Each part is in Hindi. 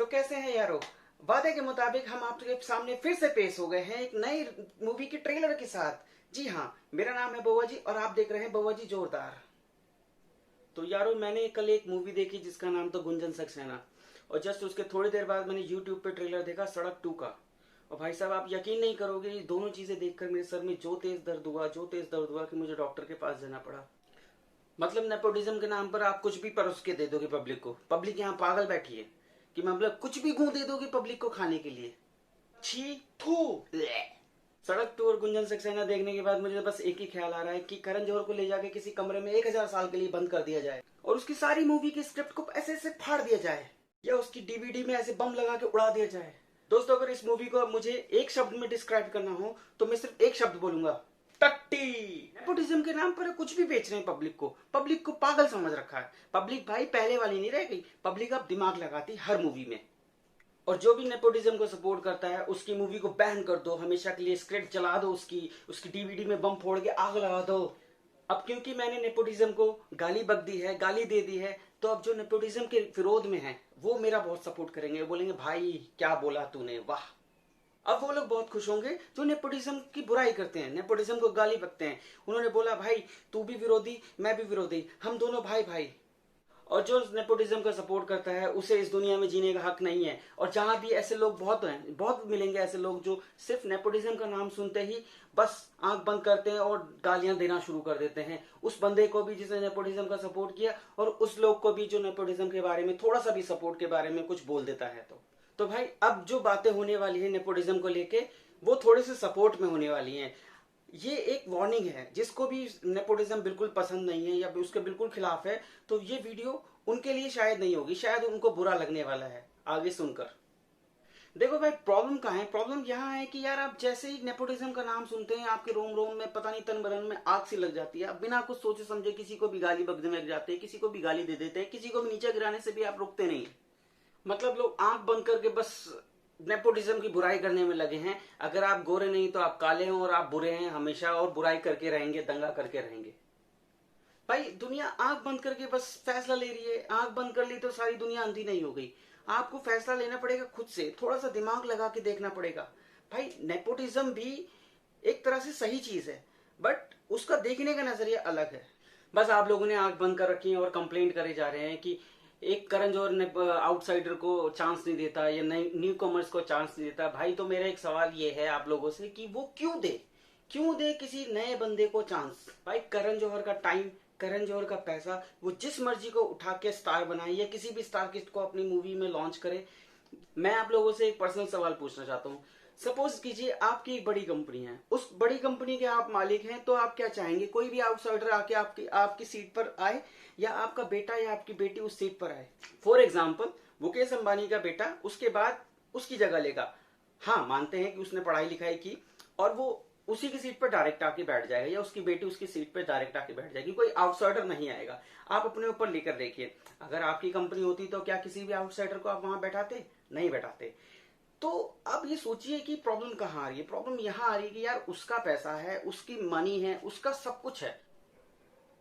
तो कैसे हैं यारो। वादे के मुताबिक हम आपके सामने फिर से पेश हो गए हैं एक नई मूवी की ट्रेलर के साथ। जी हाँ, मेरा नाम है बउआ जी और आप देख रहे हैं बउआ जी जोरदार। तो यारो, मैंने कल एक मूवी देखी जिसका नाम था गुंजन सक्सेना, और जस्ट उसके थोड़ी देर बाद मैंने यूट्यूब पे ट्रेलर देखा सड़क 2 का। और भाई साहब, आप यकीन नहीं करोगे, ये दोनों चीजें देखकर मेरे सर में जो तेज दर्द हुआ कि मुझे डॉक्टर के पास जाना पड़ा। मतलब नेपोटिज्म के नाम पर आप कुछ भी परोस के दे दोगे पब्लिक को। पब्लिक यहाँ पागल बैठी है कि मतलब कुछ भी गूं दे दोगे पब्लिक को खाने के लिए। छी थू। सड़क 2 और गुंजन सक्सेना देखने के बाद मुझे बस एक ही ख्याल आ रहा है कि करण जौहर को ले जाके किसी कमरे में 1000 साल के लिए बंद कर दिया जाए और उसकी सारी मूवी की स्क्रिप्ट को ऐसे ऐसे फाड़ दिया जाए, या उसकी डीवीडी में ऐसे बम लगा के उड़ा दिया जाए। दोस्तों, अगर इस मूवी को मुझे एक शब्द में डिस्क्राइब करना हो तो मैं सिर्फ एक शब्द बोलूंगा, टट्टी। नेपोटिज्म के नाम पर कुछ भी बेच रहे हैं पब्लिक को पागल समझ रखा है। पब्लिक भाई पहले वाली नहीं रह गई, पब्लिक अब दिमाग लगाती हर मूवी में। और जो भी नेपोटिज्म को सपोर्ट करता है उसकी मूवी को बैन कर दो, हमेशा के लिए स्क्रिप्ट चला दो, उसकी डीवीडी में बम फोड़ के आग लगा दो। अब क्योंकि मैंने नेपोटिज्म को गाली बक दी है, गाली दे दी है, तो अब जो नेपोटिज्म के विरोध में है वो मेरा बहुत सपोर्ट करेंगे, बोलेंगे भाई क्या बोला तूने, वाह। अब वो लोग बहुत खुश होंगे जो नेपोटिज्म की बुराई करते हैं, नेपोटिज्म को गाली बकते हैं। उन्होंने बोला भाई तू भी विरोधी मैं भी विरोधी, हम दोनों भाई भाई। और जो नेपोटिज्म का सपोर्ट करता है उसे इस दुनिया में जीने का हक नहीं है। और जहां भी ऐसे लोग बहुत हैं, बहुत मिलेंगे ऐसे लोग जो सिर्फ नेपोटिज्म का नाम सुनते ही बस आंख बंद करते हैं और गालियां देना शुरू कर देते हैं उस बंदे को भी जिसने नेपोटिज्म का सपोर्ट किया, और उस लोग को भी जो नेपोटिज्म के बारे में थोड़ा सा भी सपोर्ट के बारे में कुछ बोल देता है। तो भाई अब जो बातें होने वाली है नेपोटिज्म को लेके वो थोड़े से सपोर्ट में होने वाली हैं। ये एक वार्निंग है, जिसको भी नेपोटिज्म बिल्कुल पसंद नहीं है या उसके बिल्कुल खिलाफ है तो ये वीडियो उनके लिए शायद नहीं होगी, शायद उनको बुरा लगने वाला है आगे सुनकर। देखो भाई, प्रॉब्लम कहाँ है? प्रॉब्लम यहाँ है कि यार आप जैसे ही नेपोटिज्म का नाम सुनते हैं आपके रोम रोम में पता नहीं तन बदन में आग सी लग जाती है। आप बिना कुछ सोचे समझे किसी को भी गाली बकने लग जाते हैं, किसी को भी गाली दे देते हैं, किसी को भी नीचे गिराने से भी आप रुकते नहीं। मतलब लोग आंख बंद करके बस नेपोटिज्म की बुराई करने में लगे हैं। अगर आप गोरे नहीं तो आप काले हैं और आप बुरे हैं हमेशा, और बुराई करके रहेंगे, दंगा करके रहेंगे। भाई दुनिया आंख बंद करके बस फैसला ले रही है। आंख बंद कर ली तो सारी दुनिया अंधी नहीं हो गई। आपको फैसला लेना पड़ेगा खुद से, थोड़ा सा दिमाग लगा के देखना पड़ेगा। भाई नेपोटिज्म भी एक तरह से सही चीज है, बट उसका देखने का नजरिया अलग है। बस आप लोगों ने आंख बंद कर रखी है और कंप्लेंट करे जा रहे हैं कि एक करण जौहर ने आउटसाइडर को चांस नहीं देता या न्यू कॉमर्स को चांस नहीं देता। भाई तो मेरा एक सवाल ये है आप लोगों से कि वो क्यों दे किसी नए बंदे को चांस। भाई करण जौहर का टाइम, करण जौहर का पैसा, वो जिस मर्जी को उठा के स्टार बनाए या किसी भी स्टार किस्ट को अपनी मूवी में लॉन्च करे। मैं आप लोगों से एक पर्सनल सवाल पूछना चाहता हूँ। सपोज कीजिए आपकी एक बड़ी कंपनी है, उस बड़ी कंपनी के आप मालिक हैं, तो आप क्या चाहेंगे? कोई भी आउटसाइडर आके आपकी सीट पर आए, या आपका बेटा या आपकी बेटी उस सीट पर आए? फॉर एग्जाम्पल मुकेश अंबानी का बेटा उसके बाद उसकी जगह लेगा। हाँ, मानते हैं कि उसने पढ़ाई लिखाई की और वो उसी की सीट पर डायरेक्ट आके बैठ जाएगा, या उसकी बेटी उसकी सीट पर डायरेक्ट आके बैठ जाएगी, कोई आउटसाइडर नहीं आएगा। आप अपने ऊपर लेकर देखिए, अगर आपकी कंपनी होती तो क्या किसी भी आउटसाइडर को आप वहां बैठाते? नहीं बैठाते। तो अब ये सोचिए कि प्रॉब्लम कहाँ आ रही है। प्रॉब्लम यहाँ आ रही है कि यार उसका पैसा है, उसकी मनी है, उसका सब कुछ है।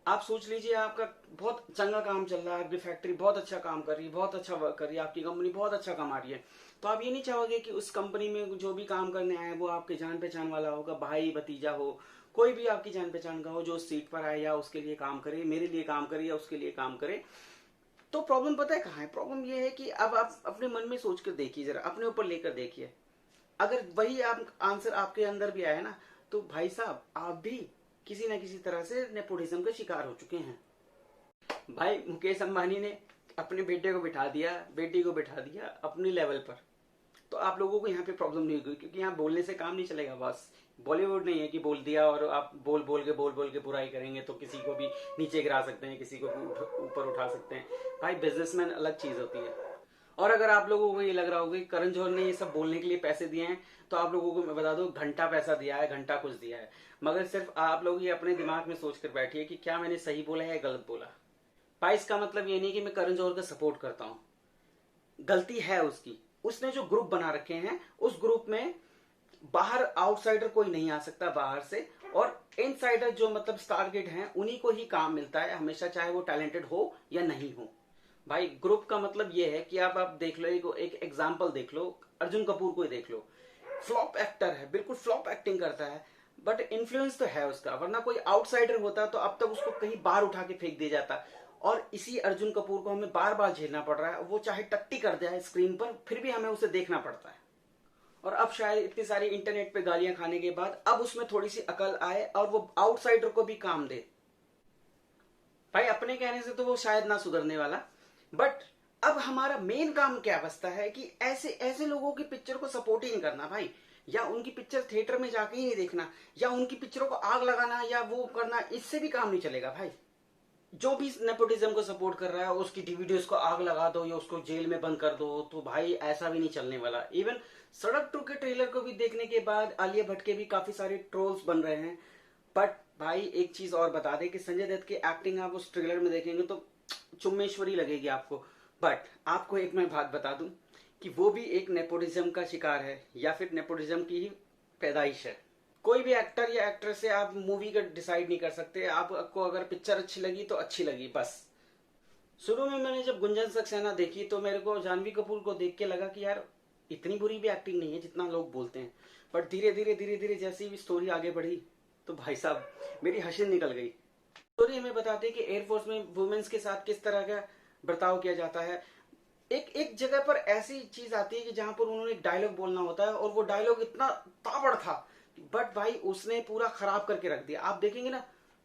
आप सोच लीजिए आपका बहुत चंगा काम चल रहा है, आपकी फैक्ट्री बहुत अच्छा काम कर रही है, बहुत अच्छा वर्क कर रही है, आपकी कंपनी बहुत अच्छा कमा रही है, तो आप ये नहीं चाहोगे कि उस कंपनी में जो भी काम करने आए वो आपके जान पहचान वाला होगा, भाई भतीजा हो, कोई भी आपकी जान पहचान का हो, जो उस सीट पर आए या उसके लिए काम करे, मेरे लिए काम करे या उसके लिए काम करे। तो प्रॉब्लम पता है कहाँ है? प्रॉब्लम ये है कि अब आप अपने मन में सोच कर देखिए, जरा अपने ऊपर लेकर देखिए। अगर वही आप आंसर आपके अंदर भी आया ना, तो भाई साहब आप भी किसी न किसी तरह से नेपोटिज्म के शिकार हो चुके हैं। भाई मुकेश अंबानी ने अपने बेटे को बिठा दिया, बेटी को बिठा दिया अपनी लेवल पर, तो आप लोगों को यहाँ पे प्रॉब्लम नहीं होगी, क्योंकि यहाँ बोलने से काम नहीं चलेगा। बस बॉलीवुड नहीं है कि बोल दिया और आप बोल बोल के बुराई करेंगे तो किसी को भी नीचे गिरा सकते हैं, किसी को भी ऊपर उठा सकते हैं। भाई बिजनेसमैन अलग चीज होती है। और अगर आप लोगों को ये लग रहा होगा कि करण जौहर ने ये सब बोलने के लिए पैसे दिए हैं, तो आप लोगों को मैं बता दूं, घंटा पैसा दिया है, घंटा कुछ दिया है। मगर सिर्फ आप लोग ये अपने दिमाग में सोच कर बैठिए कि क्या मैंने सही बोला है या गलत बोला। भाई इसका मतलब ये नहीं कि मैं करण जौहर का सपोर्ट करता हूँ, गलती है उसकी। उसने जो ग्रुप बना रखे हैं उस ग्रुप में बाहर आउटसाइडर कोई नहीं आ सकता बाहर से, और इनसाइडर जो मतलब टारगेट हैं उन्हीं को ही काम मिलता है हमेशा, चाहे वो टैलेंटेड हो या नहीं हो। भाई ग्रुप का मतलब ये है कि आप देख लो, एक एग्जाम्पल देख लो, अर्जुन कपूर को ही देख लो। फ्लॉप एक्टर है, बिल्कुल फ्लॉप एक्टिंग करता है, बट इन्फ्लुएंस तो है उसका, वरना कोई आउटसाइडर होता तो अब तक उसको कहीं बाहर उठा के फेंक दिया जाता। और इसी अर्जुन कपूर को हमें बार बार झेलना पड़ रहा है, वो चाहे टट्टी कर दे स्क्रीन पर फिर भी हमें उसे देखना पड़ता है। और अब शायद इतनी सारी इंटरनेट पे गालियां खाने के बाद अब उसमें थोड़ी सी अकल आए और वो आउटसाइडर को भी काम दे। भाई अपने कहने से तो वो शायद ना सुधरने वाला, बट अब हमारा मेन काम क्या बचता है कि ऐसे ऐसे लोगों की पिक्चर को सपोर्ट ही नहीं करना भाई, या उनकी पिक्चर थिएटर में जाके ही नहीं देखना, या उनकी पिक्चरों को आग लगाना या वो करना, इससे भी काम नहीं चलेगा भाई। जो भी नेपोटिज्म को सपोर्ट कर रहा है उसकी वीडियोस को आग लगा दो या उसको जेल में बंद कर दो, तो भाई ऐसा भी नहीं चलने वाला। इवन सड़क 2 के ट्रेलर को भी देखने के बाद आलिया भट्ट के भी काफी सारे ट्रोल्स बन रहे हैं। बट भाई एक चीज और बता दे कि संजय दत्त की एक्टिंग आप उस ट्रेलर में देखेंगे तो चुम्मेश्वरी लगेगी आपको। बट आपको एक मैं बात बता दूं कि वो भी एक नेपोटिज्म का शिकार है, या फिर नेपोटिज्म की ही पैदाइश है। कोई भी एक्टर या एक्ट्रेस से आप मूवी का डिसाइड नहीं कर सकते। आपको अगर पिक्चर अच्छी लगी तो अच्छी लगी बस। शुरू में मैंने जब गुंजन सक्सेना देखी तो मेरे को जानवी कपूर को देख के लगा कि यार इतनी बुरी भी एक्टिंग नहीं है जितना लोग बोलते हैं। बट धीरे धीरे जैसी भी स्टोरी आगे बढ़ी तो भाई साहब मेरी हंसी निकल गई। स्टोरी हमें बताते हैं कि एयरफोर्स में वुमेन्स के साथ किस तरह का बर्ताव किया जाता है। एक एक जगह पर ऐसी चीज आती है कि जहां पर उन्होंने एक डायलॉग बोलना होता है और वो डायलॉग इतना ताबड़ था, बट भाई उसने पूरा खराब करके रख दिया। आप देखेंगे ना,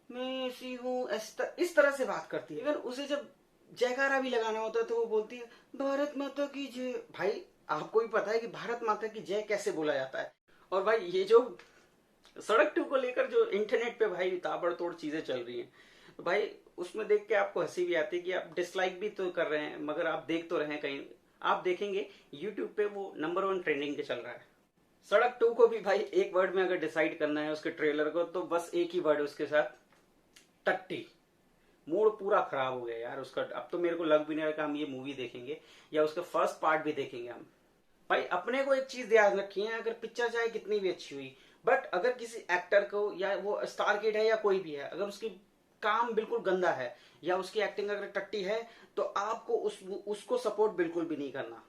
मैं ऐसी हूँ, इस तरह से बात करती है। इवन उसे जब जयकारा भी लगाना होता है तो वो बोलती है भारत माता की जय। भाई आपको भी पता है कि भारत माता की जय कैसे बोला जाता है। और भाई ये जो सड़क 2 को लेकर जो इंटरनेट पे भाई ताबड़तोड़ चीजें चल रही हैं, तो भाई उसमें देख के आपको हंसी भी आती है कि आप डिसलाइक भी तो कर रहे हैं मगर आप देख तो रहे हैं। कहीं आप देखेंगे यूट्यूब पे वो नंबर 1 ट्रेंडिंग पे चल रहा है। सड़क 2 को भी भाई एक वर्ड में अगर डिसाइड करना है उसके ट्रेलर को, तो बस एक ही वर्ड उसके साथ, टट्टी। मूड पूरा खराब हो गया यार उसका। अब तो मेरे को लग भी नहीं रहा कि हम ये मूवी देखेंगे या उसका फर्स्ट पार्ट भी देखेंगे हम। भाई अपने को एक चीज ध्यान रखिए, अगर पिक्चर चाहे कितनी भी अच्छी हुई, बट अगर किसी एक्टर को, या वो स्टार किड है या कोई भी है, अगर उसकी काम बिल्कुल गंदा है या उसकी एक्टिंग अगर टट्टी है, तो आपको उसको सपोर्ट बिल्कुल भी नहीं करना।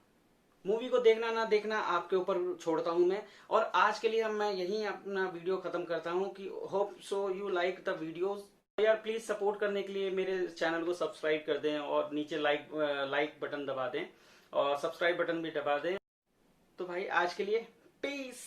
मूवी को देखना ना देखना आपके ऊपर छोड़ता हूं मैं। और आज के लिए हम मैं यहीं अपना वीडियो खत्म करता हूं कि hope so you like the videos. यार प्लीज सपोर्ट करने के लिए मेरे चैनल को सब्सक्राइब कर दें और नीचे लाइक बटन दबा दें और सब्सक्राइब बटन भी दबा दें। तो भाई आज के लिए पीस।